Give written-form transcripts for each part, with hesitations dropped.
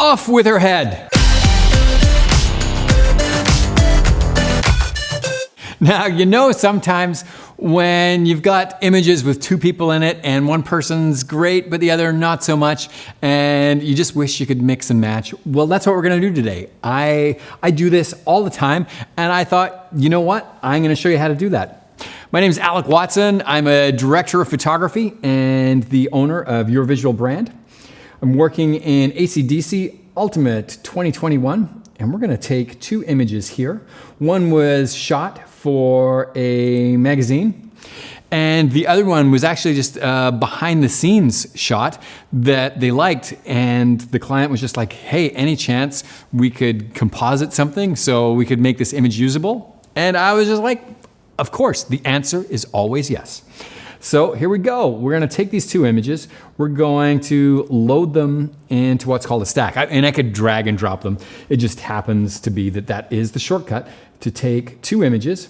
Off with her head. Now, you know, sometimes when you've got images with two people in it and one person's great, but the other not so much, and you just wish you could mix and match. Well, that's what we're gonna do today. I do this all the time, and I thought, you know what? I'm gonna show you how to do that. My name is Alec Watson. I'm a director of photography and the owner of Your Visual Brand. I'm working in ACDSee Ultimate 2021, and we're gonna take two images here. One was shot for a magazine, and the other one was actually just a behind the scenes shot that they liked, and the client was just like, hey, any chance we could composite something so we could make this image usable? And I was just like, of course, the answer is always yes. So here we go. We're gonna take these two images. We're going to load them into what's called a stack. And I could drag and drop them. It just happens to be that that is the shortcut to take two images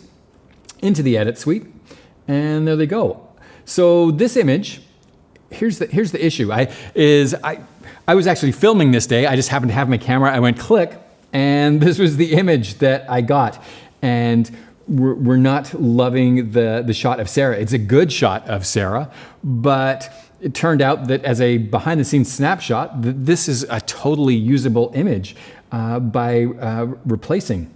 into the edit suite. And there they go. So this image, here's the issue. I was actually filming this day. I just happened to have my camera. I went click, and this was the image that I got. And we're not loving the shot of Sarah. It's a good shot of Sarah, but it turned out that as a behind the scenes snapshot, this is a totally usable image by replacing.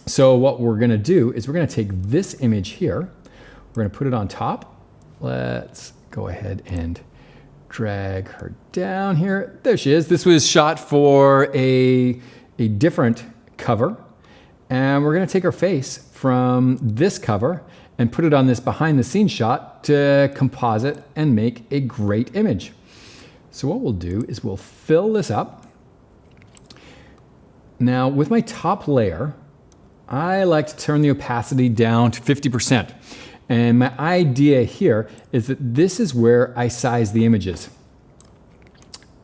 So what we're gonna do is we're gonna take this image here, we're gonna put it on top. Let's go ahead and drag her down here. There she is. This was shot for a different cover. And we're gonna take our face from this cover and put it on this behind the scenes shot to composite and make a great image. So what we'll do is we'll fill this up. Now with my top layer, I like to turn the opacity down to 50%. And my idea here is that this is where I size the images.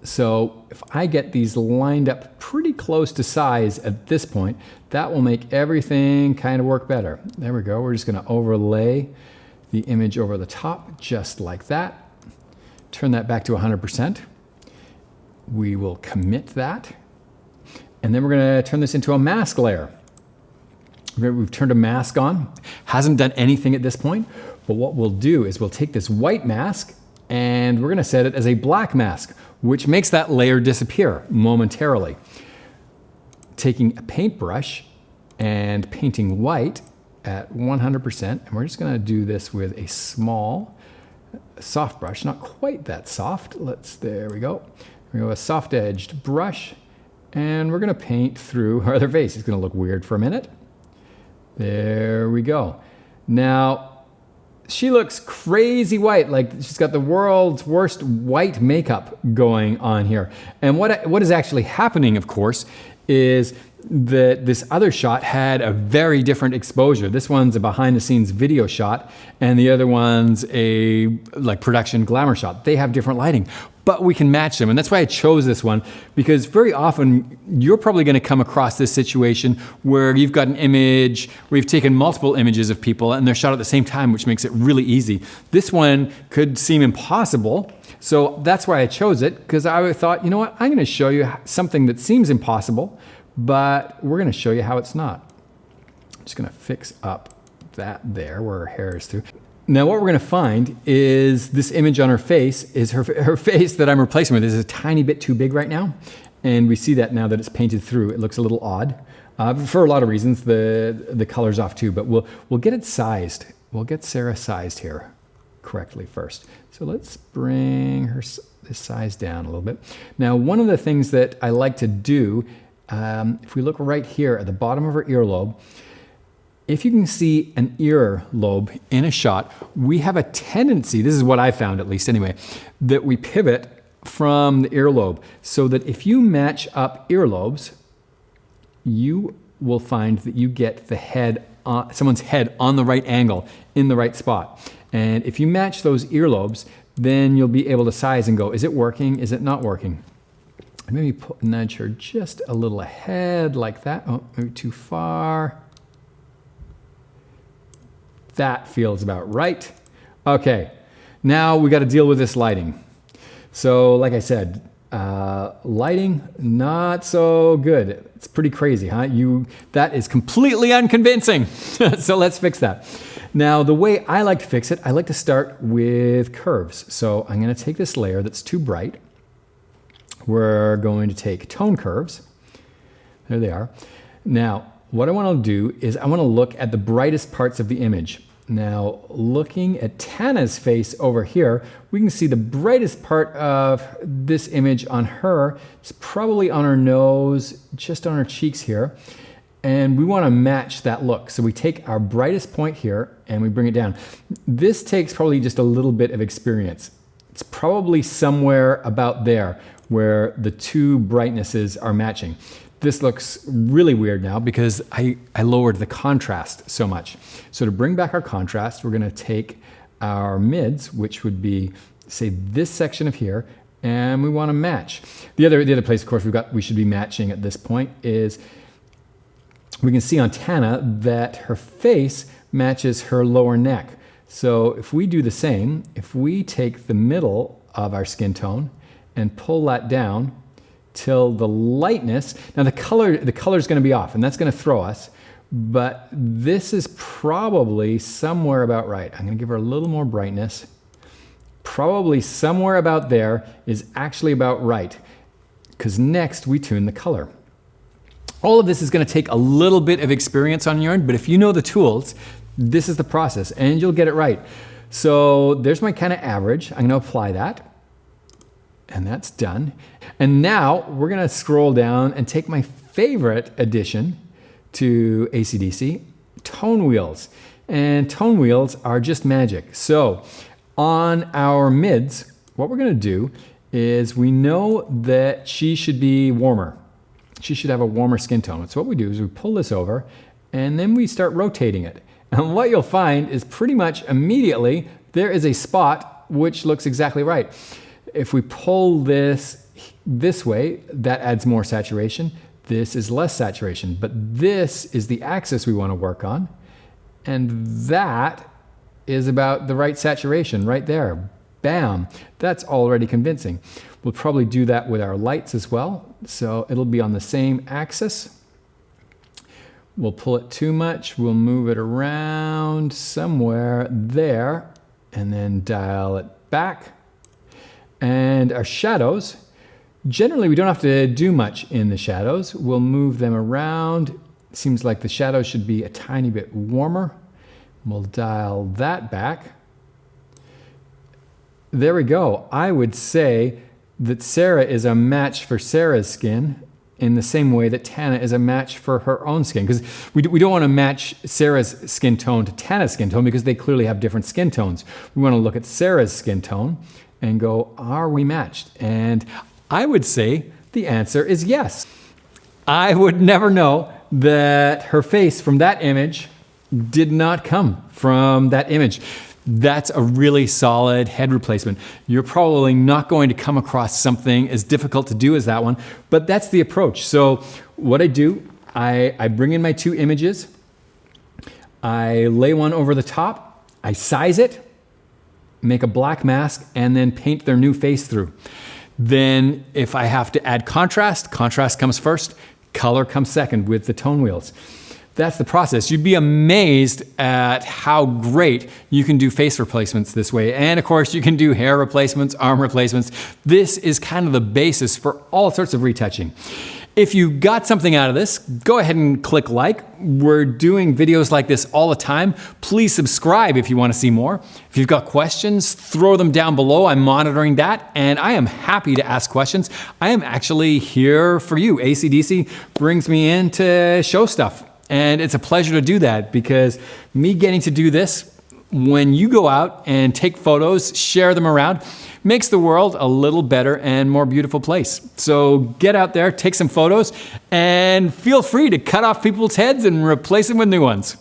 So if I get these lined up pretty close to size at this point, that will make everything kind of work better. There we go. We're just going to overlay the image over the top just like that. Turn that back to 100%. We will commit that. And then we're going to turn this into a mask layer. We've turned a mask on. Hasn't done anything at this point, but what we'll do is we'll take this white mask and we're going to set it as a black mask, which makes that layer disappear momentarily. Taking a paintbrush and painting white at 100%, and we're just going to do this with a small soft brush, not quite that soft. There we go. We go a soft edged brush, and we're going to paint through her other face. It's going to look weird for a minute. There we go. Now, she looks crazy white, like she's got the world's worst white makeup going on here. And what is actually happening, of course, is that this other shot had a very different exposure. This one's a behind the scenes video shot, and the other one's a production glamour shot. They have different lighting, but we can match them. And that's why I chose this one, because very often you're probably gonna come across this situation where you've got an image, where you've taken multiple images of people and they're shot at the same time, which makes it really easy. This one could seem impossible. So that's why I chose it, because I thought, you know what, I'm gonna show you something that seems impossible, but we're gonna show you how it's not. I'm just gonna fix up that there where her hair is through. Now what we're gonna find is this image on her face is her face that I'm replacing with is a tiny bit too big right now. And we see that now that it's painted through. It looks a little odd. For a lot of reasons, the color's off too, but we'll get it sized. We'll get Sarah sized here correctly first. So let's bring this size down a little bit. Now, one of the things that I like to do, if we look right here at the bottom of her earlobe, if you can see an earlobe in a shot, we have a tendency, this is what I found at least anyway, that we pivot from the earlobe, so that if you match up earlobes, you will find that you get the head, someone's head on the right angle in the right spot. And if you match those earlobes, then you'll be able to size and go, is it working? Is it not working? Maybe nudge her just a little ahead like that. Oh, maybe too far. That feels about right. Okay, now we got to deal with this lighting. So like I said, Lighting, not so good. It's pretty crazy, huh? That is completely unconvincing. So let's fix that. Now, the way I like to fix it, I like to start with curves. So I'm going to take this layer that's too bright. We're going to take tone curves. There they are. Now, what I want to do is I want to look at the brightest parts of the image. Now, looking at Tana's face over here, we can see the brightest part of this image on her is probably on her nose, just on her cheeks here. And we want to match that look. So we take our brightest point here and we bring it down. This takes probably just a little bit of experience. It's probably somewhere about there where the two brightnesses are matching. This looks really weird now because I lowered the contrast so much. So to bring back our contrast, we're going to take our mids, which would be, say, this section of here, and we want to match. The other place, of course, we should be matching at this point is we can see on Tana that her face matches her lower neck. So if we do the same, if we take the middle of our skin tone and pull that down till the lightness, now the color is going to be off, and that's going to throw us, but this is probably somewhere about right. I'm going to give her a little more brightness. Probably somewhere about there is actually about right, because next we tune the color. All of this is going to take a little bit of experience on your end, but if you know the tools, this is the process, and you'll get it right. So there's my kind of average. I'm going to apply that. And that's done. And now we're going to scroll down and take my favorite addition to ACDSee, tone wheels. And tone wheels are just magic. So on our mids, what we're going to do is we know that she should be warmer. She should have a warmer skin tone. So what we do is we pull this over and then we start rotating it. And what you'll find is pretty much immediately there is a spot which looks exactly right. If we pull this way, that adds more saturation. This is less saturation, but this is the axis we want to work on. And that is about the right saturation right there. Bam, that's already convincing. We'll probably do that with our lights as well. So it'll be on the same axis. We'll pull it too much. We'll move it around somewhere there and then dial it back. And our shadows, generally we don't have to do much in the shadows. We'll move them around. Seems like the shadows should be a tiny bit warmer. We'll dial that back. There we go. I would say that Sarah is a match for Sarah's skin in the same way that Tana is a match for her own skin. Because we don't want to match Sarah's skin tone to Tana's skin tone because they clearly have different skin tones. We want to look at Sarah's skin tone and go, are we matched? And I would say the answer is yes. I would never know that her face from that image did not come from that image. That's a really solid head replacement. You're probably not going to come across something as difficult to do as that one, but that's the approach. So what I do, I bring in my two images, I lay one over the top, I size it, make a black mask, and then paint their new face through. Then if I have to add contrast, contrast comes first, color comes second with the tone wheels. That's the process. You'd be amazed at how great you can do face replacements this way. And of course, you can do hair replacements, arm replacements. This is kind of the basis for all sorts of retouching. If you got something out of this, go ahead and click like. We're doing videos like this all the time. Please subscribe if you want to see more. If you've got questions, throw them down below. I'm monitoring that, and I am happy to ask questions. I am actually here for you. ACDSee brings me in to show stuff, and it's a pleasure to do that because me getting to do this, when you go out and take photos, share them around, makes the world a little better and more beautiful place. So get out there, take some photos, and feel free to cut off people's heads and replace them with new ones.